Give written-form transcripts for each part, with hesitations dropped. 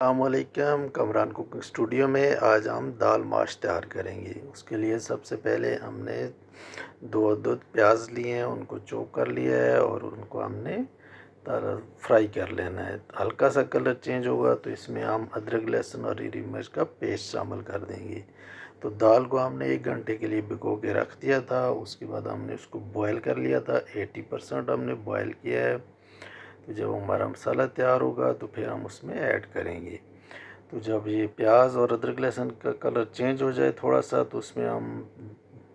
अस्सलामुअलैकुम। Kamran cooking studio में आज हम दाल माश तैयार करेंगे। उसके लिए सबसे पहले हमने दो अदद प्याज लिए हैं, उनको चॉप कर लिया है और उनको हमने फ्राई कर लेना है। हल्का सा कलर चेंज होगा तो इसमें हम अदरक लहसुन और हरी मिर्च का पेस्ट शामिल कर देंगे। तो दाल को हमने 1 घंटे के लिए भिगो के रख दिया था। उसके बाद हमने उसको बॉयल कर लिया था। 80% हमने बॉयल किया है। तो जब हमारा मसाला तैयार होगा तो फिर हम उसमें ऐड करेंगे। तो जब ये प्याज और अदरक लहसुन का कलर चेंज हो जाए थोड़ा सा, तो उसमें हम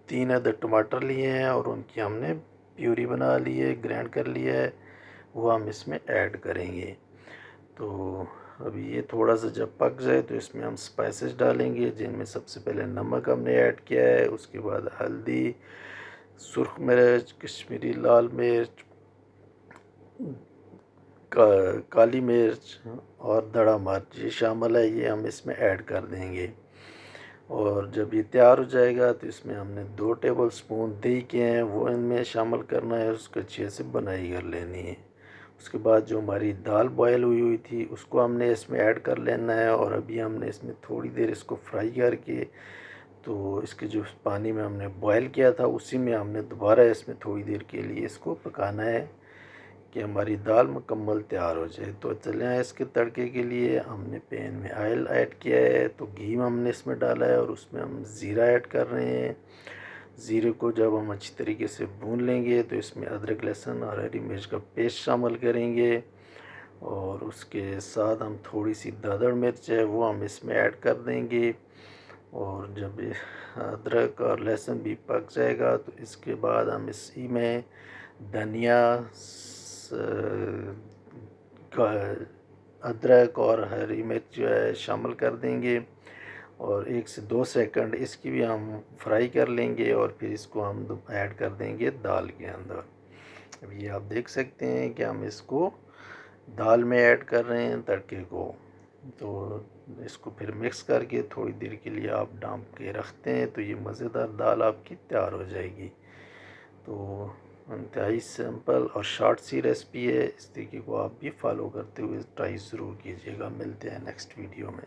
3 अदद टमाटर लिए हैं और उनकी हमने प्यूरी बना ली है, ग्राइंड कर लिया है, वो हम इसमें ऐड करेंगे। तो अभी ये थोड़ा सा जब पक जाए तो इसमें हम स्पाइसेस डालेंगे, जिनमें सबसे पहले नमक हमने ऐड किया है, उसके बाद हल्दी, सुर्ख मिर्च, कश्मीरी लाल मिर्च, काली मिर्च और दड़ा मिर्च ये शामिल है, ये हम इसमें ऐड कर देंगे। और जब ये तैयार हो जाएगा तो इसमें हमने 2 टेबल स्पून दही के हैं वो इनमें शामिल करना है, उसको अच्छे से बनाई कर लेनी है। उसके बाद जो हमारी दाल बॉयल हुई हुई थी उसको हमने इसमें ऐड कर लेना है और अभी हमने इसमें थोड़ी देर इसको फ्राई करके, तो इसके जो पानी में हमने बॉयल किया था उसी में हमने दोबारा इसमें थोड़ी देर के लिए इसको पकाना है कि हमारी दाल मुकम्मल तैयार हो जाए। तो चलें इसके तड़के के लिए हमने पैन में ऑयल ऐड किया है, तो घी हमने इसमें डाला है और उसमें हम ज़ीरा ऐड कर रहे हैं। ज़ीरे को जब हम अच्छी तरीके से भून लेंगे तो इसमें अदरक लहसुन और हरी मिर्च का पेस्ट शामिल करेंगे और उसके साथ हम थोड़ी सी दादड़ मिर्च है वो हम इसमें ऐड कर देंगे। और जब ये अदरक और लहसुन भी पक जाएगा तो इसके बाद हम इसी में धनिया, अदरक और हरी मिर्च जो है शामिल कर देंगे और 1 से 2 सेकंड इसकी भी हम फ्राई कर लेंगे और फिर इसको हम ऐड कर देंगे दाल के अंदर। अब ये आप देख सकते हैं कि हम इसको दाल में ऐड कर रहे हैं तड़के को। तो इसको फिर मिक्स करके थोड़ी देर के लिए आप ढाँप के रखते हैं तो ये मज़ेदार दाल आपकी तैयार हो जाएगी। तो इंतहाई सिंपल और शॉर्ट सी रेसिपी है, इस तरीके को आप भी फॉलो करते हुए ट्राई ज़रूर कीजिएगा। मिलते हैं नेक्स्ट वीडियो में।